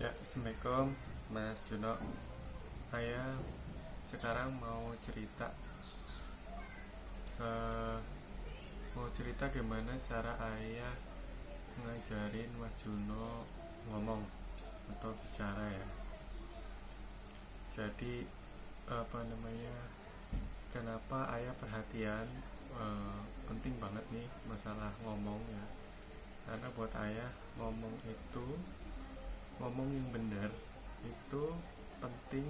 Ya, Assalamualaikum Mas Juno. Saya sekarang eh, mau cerita gimana cara ayah ngajarin Mas Juno ngomong atau bicara ya. Jadi kenapa ayah perhatian, penting banget nih masalah ngomong ya. Karena buat ayah ngomong yang benar itu penting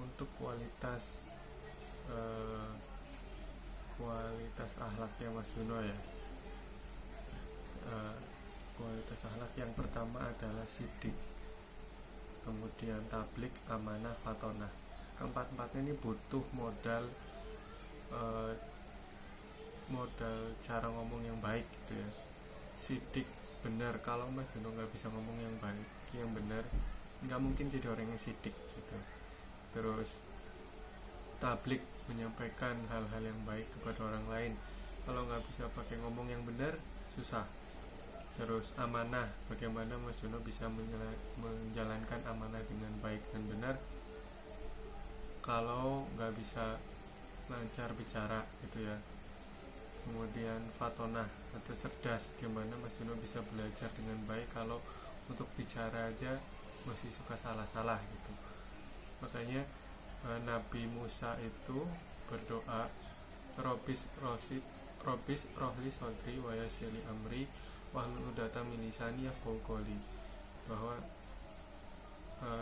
untuk kualitas akhlaknya Mas Juno ya. Kualitas akhlak yang pertama adalah sidik, kemudian tablik, amanah, fatonah. Keempat-empatnya ini butuh modal cara ngomong yang baik gitu ya. Sidik benar, kalau Mas Juno nggak bisa ngomong yang baik yang benar, nggak mungkin jadi orang yang sidik gitu. Terus tablik, menyampaikan hal-hal yang baik kepada orang lain, kalau nggak bisa pakai ngomong yang benar susah. Terus amanah, bagaimana Mas Juno bisa menjalankan amanah dengan baik dan benar kalau nggak bisa lancar bicara gitu ya. Kemudian fatonah atau cerdas, gimana Mas Juno bisa belajar dengan baik kalau untuk bicara aja masih suka salah-salah gitu. Makanya Nabi Musa itu berdoa, Robis rohli sodri wa yassirli amri wahlul 'uqdatam min lisani yafqahu qawli, bahwa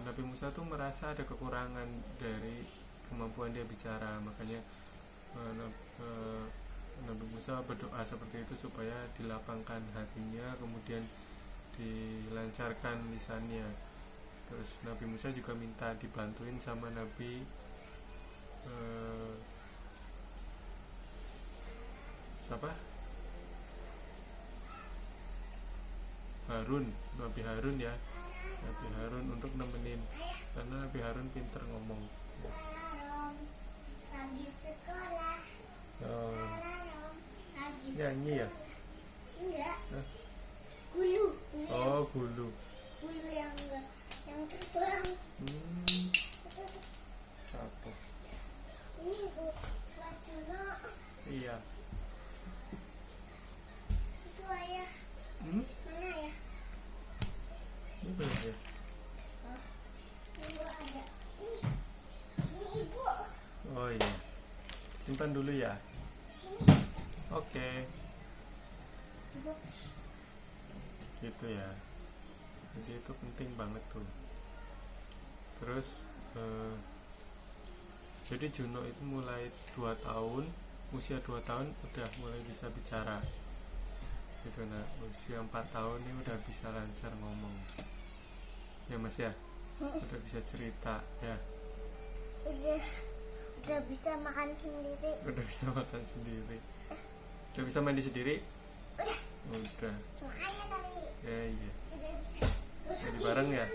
Nabi Musa tuh merasa ada kekurangan dari kemampuan dia bicara. Makanya Nabi Musa berdoa seperti itu supaya dilapangkan hatinya, kemudian dilancarkan lisannya. Terus Nabi Musa juga minta dibantuin sama Nabi Nabi Harun ya. Nabi Harun untuk nemenin, karena Nabi Harun pinter ngomong. Lagi sekolah. Oh, Lagi nyanyi ya? enggak. Hah? Gulu. Oh, gulu. Gulu yang terbang. Capek. Ini buat Juno. Iya. Itu ayah. Mana ya? Ini bener ya? Oh, ibu ada. Ini ibu. Oh iya. Simpan dulu ya. Sini. Oke. Ibu. Gitu ya. Jadi itu penting banget tuh. Terus jadi Juno itu mulai 2 tahun, usia 2 tahun udah mulai bisa bicara gitu. Nah, usia 4 tahun ini udah bisa lancar ngomong ya Mas ya, udah bisa cerita ya, Udah bisa makan sendiri. udah bisa makan sendiri, udah bisa mandi sendiri. Udah Sama ayah tadi. ya. Iya, Sudah bisa. jadi bareng ya.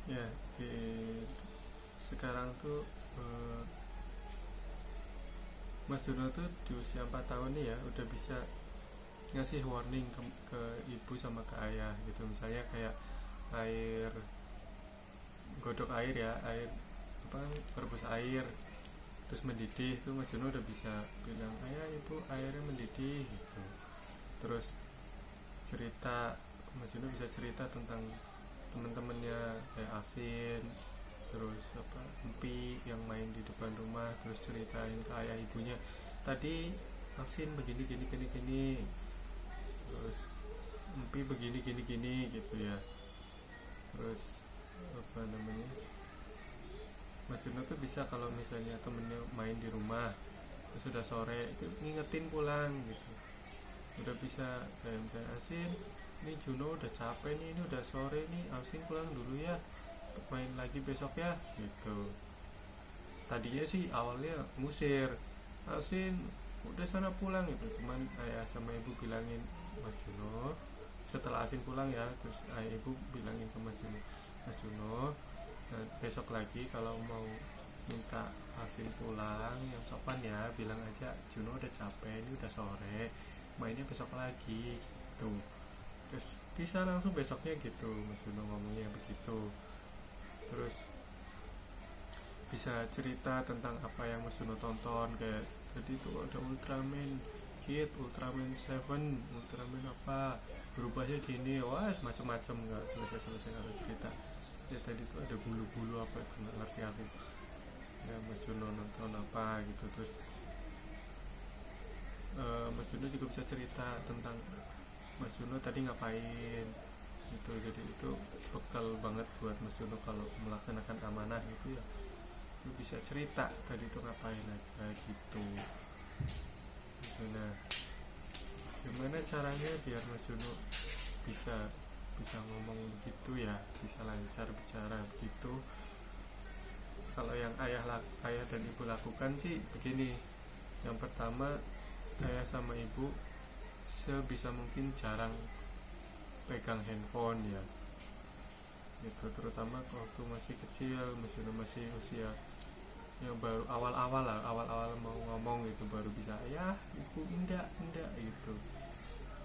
Ya, sekarang tuh Mas Juno tuh di usia 4 tahun nih ya udah bisa ngasih warning ke ibu sama ke ayah gitu. Misalnya kayak godok air ya, rebus air terus mendidih, itu Mas Juno udah bisa bilang, ayah ibu airnya mendidih gitu. Terus Mas Juno bisa cerita tentang teman-temannya kayak Asin, terus Empi yang main di depan rumah, terus ceritain ke ayah ibunya, tadi Asin begini gini, terus Empi begini gini gitu ya. Terus Mas Juno tuh bisa kalau misalnya temennya main di rumah terus sudah sore itu ngingetin pulang gitu. Udah bisa kayak misalnya, Asin ini Juno udah capek nih, ini udah sore nih, Asin pulang dulu ya, main lagi besok ya gitu. Tadinya sih awalnya ngusir, Asin udah sana pulang gitu, cuman ayah sama ibu bilangin Mas Juno, setelah Asin pulang ya, terus ayah ibu bilangin ke Mas Juno, nah, besok lagi kalau mau minta Asin pulang yang sopan ya, bilang aja Juno udah capek, ini udah sore, mainnya besok lagi gitu. terus bisa langsung besoknya gitu Mas Juno ngomongnya begitu. Terus bisa cerita tentang apa yang Mas Juno tonton, kayak tadi itu ada Ultraman Kid, Ultraman 7, Ultraman apa berubahnya gini, wah macam-macam, nggak selesai harus cerita. Ya tadi itu ada bulu-bulu apa itu nggak ngerti aku, ya Mas Juno nonton apa gitu. Terus Mas Juno juga bisa cerita tentang Mas Juno tadi ngapain gitu. Jadi itu bekal banget buat Mas Juno kalau melaksanakan amanah gitu ya, lu bisa cerita tadi itu ngapain aja gitu. Nah, gimana caranya biar Mas Juno bisa ngomong begitu ya, bisa lancar bicara begitu. Kalau yang ayah dan ibu lakukan sih begini. Yang pertama, ayah sama ibu sebisa mungkin jarang pegang handphone ya gitu, terutama waktu masih kecil, masih usia yang baru awal-awal mau ngomong gitu, baru bisa ayah ibu enggak gitu.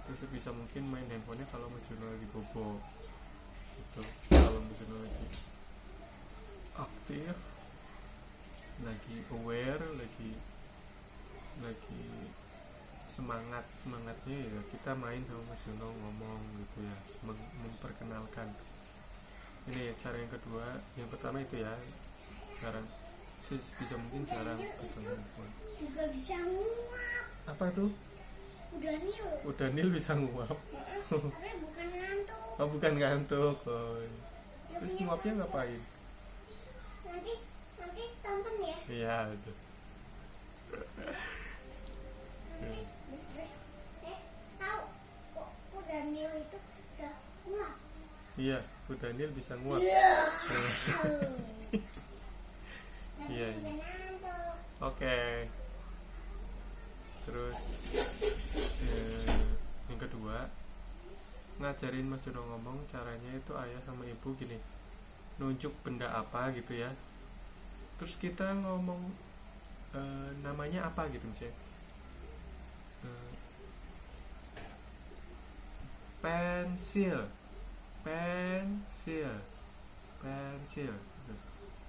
Terus sebisa mungkin main handphonenya kalau Mas Juno lagi bobo gitu. Kalau Mas Juno lagi aktif, lagi aware, lagi semangatnya ya kita main sama Mas Juno ngomong gitu ya, memperkenalkan. Ini cara yang kedua. Yang pertama itu ya, jarang, bisa mungkin jarang pegang handphone. Juga bisa nguap. Apa tuh? Udah nil bisa nguap. Tapi bukan ngantuk. Oh bukan ngantuk. Oh. Dia Terus punya nguapnya ngantuk. ngapain? Nanti tonton ya. Iya itu. Tahu kok Daniel itu bisa nguap. Iya, udah nil bisa nguap. Iya. Oke. Terus yang kedua, ngajarin Mas Juno ngomong, caranya itu ayah sama ibu gini, nunjuk benda apa gitu ya, terus kita ngomong namanya apa gitu misalnya, pensil,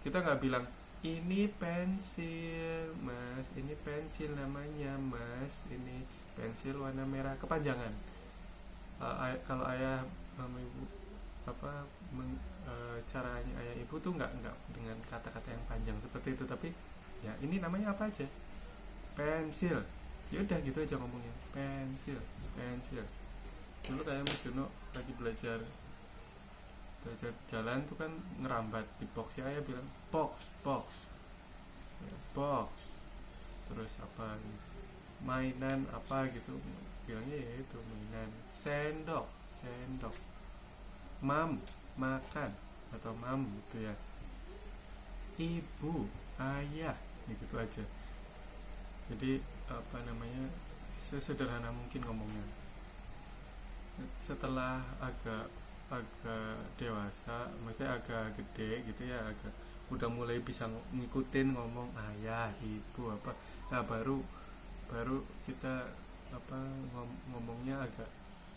kita nggak bilang ini pensil mas, ini pensil namanya mas, ini pensil warna merah, kepanjangan. Kalau ayah sama ibu caranya ayah ibu tuh nggak dengan kata-kata yang panjang seperti itu, tapi ya ini namanya apa aja, pensil, ya udah gitu aja ngomongnya, pensil. Dulu kayak Mas Juno lagi belajar jalan tuh kan ngerambat di box, ya ayah bilang box, terus apa mainan apa gitu, bilangnya ya itu mainan, sendok, mam, makan atau mam gitu ya, ibu, ayah, gitu aja. Jadi sesederhana mungkin ngomongnya. Setelah agak dewasa, maksudnya agak gede gitu ya, udah mulai bisa ngikutin ngomong ayah, ibu apa, nah baru kita ngomongnya agak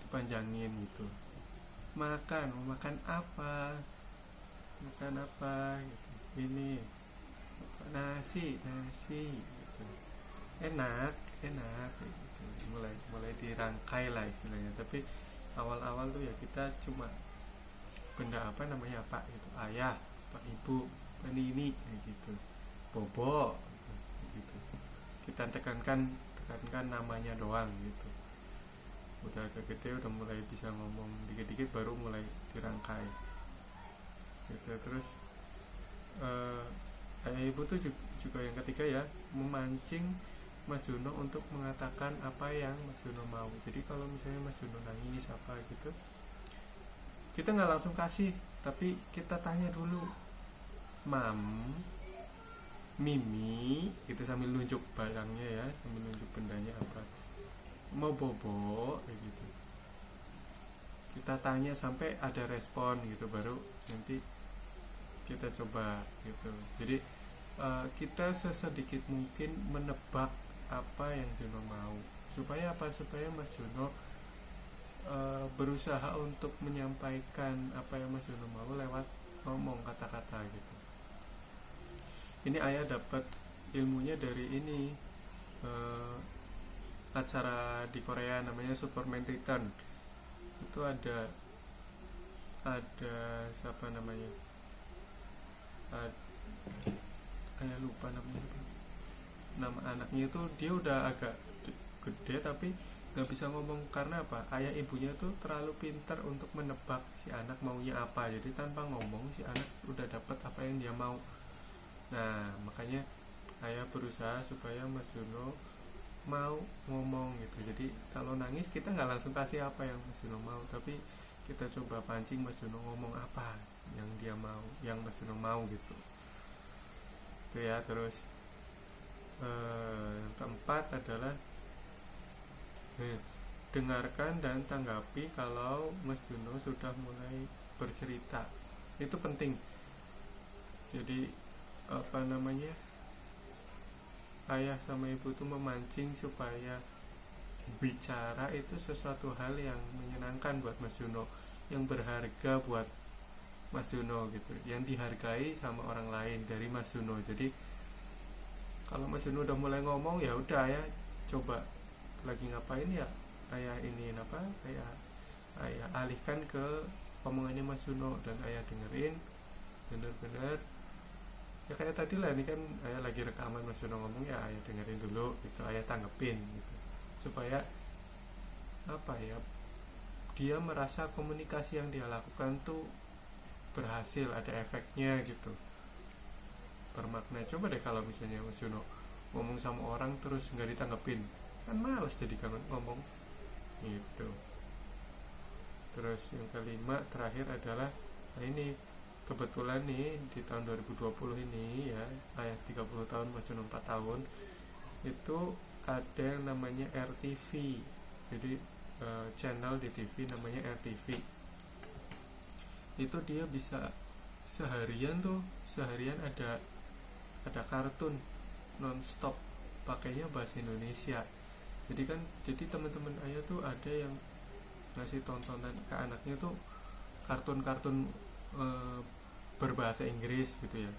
dipanjangin gitu. Mau makan apa gitu. Ini nasi gitu. enak gitu. mulai dirangkai lah istilahnya. Tapi awal-awal tuh ya kita cuma benda apa namanya apa gitu, ayah, pak, ibu, ini gitu, bobo gitu. Kita tekankan namanya doang gitu. Udah agak gede, udah mulai bisa ngomong dikit-dikit, baru mulai dirangkai gitu. Terus ayah ibu tuh juga yang ketiga ya, memancing Mas Juno untuk mengatakan apa yang Mas Juno mau. Jadi kalau misalnya Mas Juno nangis apa gitu, kita nggak langsung kasih, tapi kita tanya dulu, mam, mimi, gitu, sambil nunjuk barangnya ya, sambil nunjuk bendanya apa, mau bobo gitu. Kita tanya sampai ada respon gitu, baru nanti kita coba gitu. Jadi kita sesedikit mungkin menebak apa yang Juno mau, supaya Mas Juno berusaha untuk menyampaikan apa yang Mas Juno mau lewat ngomong kata-kata gitu. Ini ayah dapat ilmunya dari ini, acara di Korea namanya Superman Return. Itu ada siapa namanya, ayah lupa namanya, nama anaknya itu dia udah agak gede tapi nggak bisa ngomong karena apa, ayah ibunya tuh terlalu pintar untuk menebak si anak maunya apa, jadi tanpa ngomong si anak udah dapat apa yang dia mau. Nah makanya ayah berusaha supaya Mas Juno mau ngomong gitu. Jadi kalau nangis kita nggak langsung kasih apa yang Mas Juno mau, tapi kita coba pancing Mas Juno ngomong apa yang dia mau, yang Mas Juno mau gitu. Itu ya. Terus yang keempat adalah dengarkan dan tanggapi kalau Mas Juno sudah mulai bercerita. Itu penting. Jadi apa namanya, ayah sama ibu tuh memancing supaya bicara itu sesuatu hal yang menyenangkan buat Mas Juno, yang berharga buat Mas Juno gitu, yang dihargai sama orang lain dari Mas Juno. Jadi kalau Mas Juno udah mulai ngomong, ya udah ya coba lagi ngapain ya ayah ini apa, ayah alihkan ke omongannya Mas Juno dan ayah dengerin bener-bener. Ya kayak tadi lah, ini kan ayah lagi rekaman Mas Juno ngomong, ya ayah dengerin dulu gitu, ayah tanggepin gitu, supaya apa ya, dia merasa komunikasi yang dia lakukan tuh berhasil, ada efeknya gitu, bermakna. Coba deh kalau misalnya Mas Juno ngomong sama orang terus nggak ditanggepin, kan males jadi kan ngomong gitu. Terus yang kelima terakhir adalah, nah ini kebetulan nih di tahun 2020 ini ya, ayah 30 tahun Mas Juno 4 tahun, itu ada yang namanya RTV. Jadi channel di TV namanya RTV. Itu dia bisa seharian ada kartun nonstop, pakainya bahasa Indonesia. Jadi teman-teman ayah tuh ada yang ngasih tontonan ke anaknya tuh kartun-kartun berbahasa Inggris gitu ya.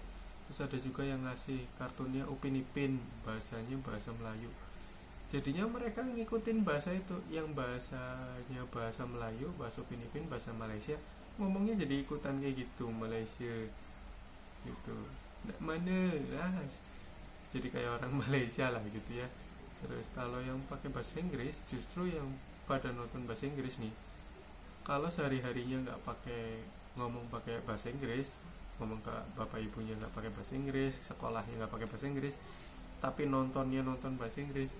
Terus ada juga yang ngasih kartunnya Upin Ipin, bahasanya bahasa Melayu. Jadinya mereka ngikutin bahasa itu, yang bahasanya bahasa Melayu, bahasa Upin Ipin, bahasa Malaysia, ngomongnya jadi ikutan kayak gitu, Malaysia gitu. Nggak mana lah, jadi kayak orang Malaysia lah gitu ya. Terus kalau yang pakai bahasa Inggris, justru yang pada nonton bahasa Inggris nih, kalau sehari-harinya nggak ngomong pakai bahasa Inggris, ngomong ke bapak ibunya nggak pakai bahasa Inggris, sekolahnya nggak pakai bahasa Inggris, tapi nonton bahasa Inggris,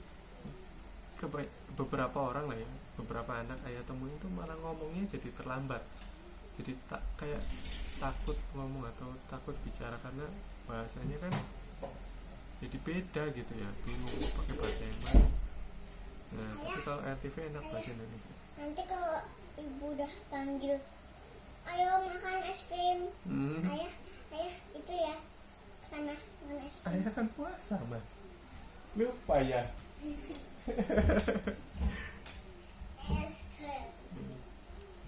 beberapa orang lah ya, beberapa anak ayah temuin itu malah ngomongnya jadi terlambat, jadi kayak takut ngomong atau takut bicara karena bahasanya kan jadi beda gitu ya, bingung pakai bahasa yang mana. Nah tapi kalau RTV enak bahasa Indonesia. Nanti kalau ibu udah panggil, ayo makan es krim, ayah itu ya kesana makan es krim. Ayah kan puasa mah, lupa ya. Es krim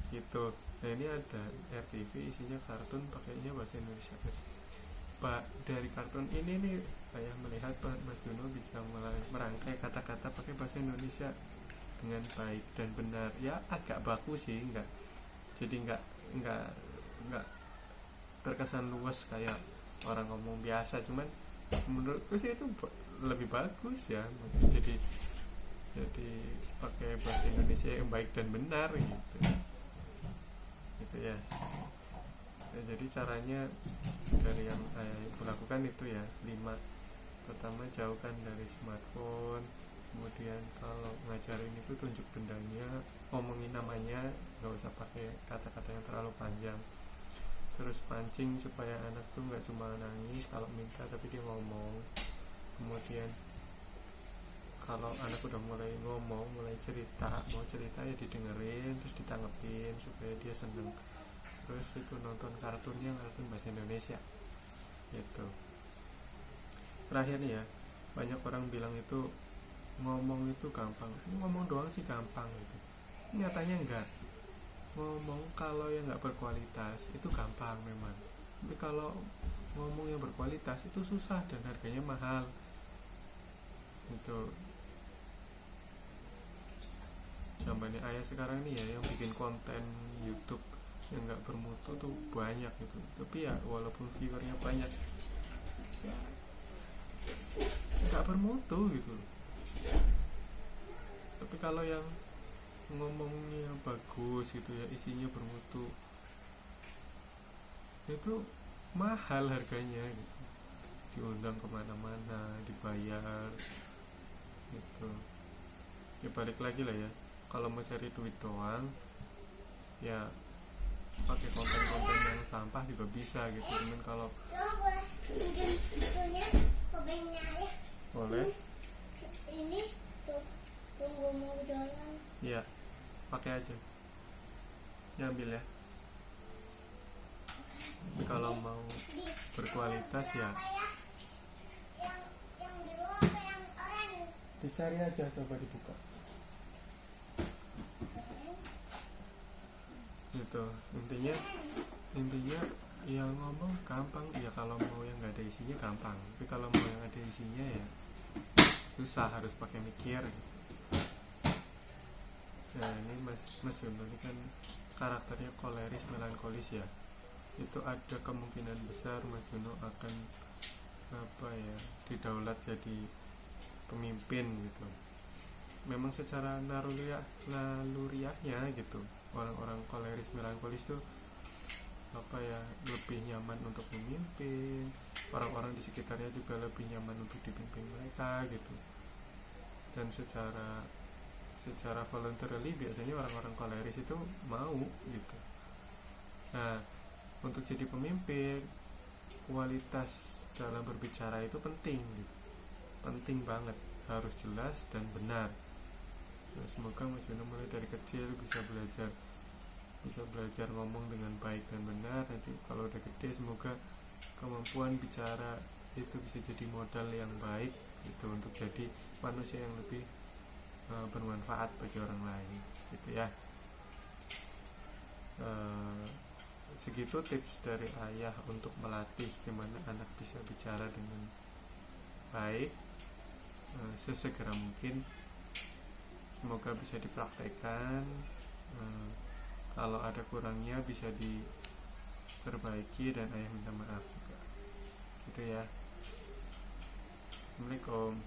gitu. Nah ini ada RTV isinya kartun pakainya bahasa Indonesia. Dari kartun ini nih saya melihat Mas Juno bisa merangkai kata-kata pakai bahasa Indonesia dengan baik dan benar. Ya agak baku sih, jadi nggak terkesan luas kayak orang ngomong biasa, cuman menurutku sih itu lebih bagus ya. Jadi pakai bahasa Indonesia yang baik dan benar gitu ya. Jadi caranya dari yang ibu lakukan itu ya 5. Pertama, jauhkan dari smartphone. Kemudian kalau ngajarin itu tunjuk bendanya, ngomongin namanya, nggak usah pakai kata-kata yang terlalu panjang. Terus pancing supaya anak tuh nggak cuma nangis kalau minta, tapi dia ngomong. Kemudian kalau anak udah mulai ngomong, mulai mau cerita ya didengerin, terus ditanggepin supaya dia seneng. Terus itu nonton kartun bahasa Indonesia gitu. Terakhir nih ya, banyak orang bilang itu ngomong itu gampang, ngomong doang sih gampang gitu. Nyatanya enggak. ngomong kalau yang nggak berkualitas itu gampang memang, tapi kalau ngomong yang berkualitas itu susah dan harganya mahal. Itu zamannya ayah sekarang nih ya, yang bikin konten YouTube yang nggak bermutu tuh banyak gitu, tapi ya walaupun viewernya banyak ya nggak bermutu gitu. Tapi kalau yang ngomongnya bagus gitu ya, isinya bermutu, itu mahal harganya gitu, diundang kemana-mana, dibayar gitu. Ya balik lagi lah ya, kalau mau cari duit doang ya pakai konten-konten yang sampah juga bisa gitu. Cuman kalau boleh pinjam itunya, kopengnya ayah. boleh Ini tuh, tunggu mau jalan. ya pakai aja, diambil ya. Tapi kalau mau Di berkualitas ya apa ya? Yang biru apa yang oranye? dicari aja, coba dibuka gitu. Intinya yang ngomong gampang ya, kalau mau yang nggak ada isinya gampang, tapi kalau mau yang ada isinya ya susah, harus pakai mikir. Nah ini Mas Yuno ini kan karakternya koleris melankolis ya, itu ada kemungkinan besar Mas Yuno akan didaulat jadi pemimpin gitu. Memang secara naluriahnya gitu, orang-orang koleris melankolis tuh lebih nyaman untuk memimpin, orang-orang di sekitarnya juga lebih nyaman untuk dipimpin mereka gitu. Dan secara voluntarily biasanya orang-orang koleris itu mau gitu. Nah, untuk jadi pemimpin, kualitas dalam berbicara itu penting gitu. Penting banget, harus jelas dan benar. Nah, semoga Mas Juno mulai dari kecil bisa belajar ngomong dengan baik dan benar. Nanti kalau udah gede semoga kemampuan bicara itu bisa jadi modal yang baik gitu, untuk jadi manusia yang lebih bermanfaat bagi orang lain gitu ya. Segitu tips dari ayah untuk melatih gimana anak bisa bicara dengan baik sesegera mungkin. Semoga bisa dipraktekkan. Kalau ada kurangnya bisa diperbaiki dan ayah minta maaf juga gitu ya. Assalamualaikum.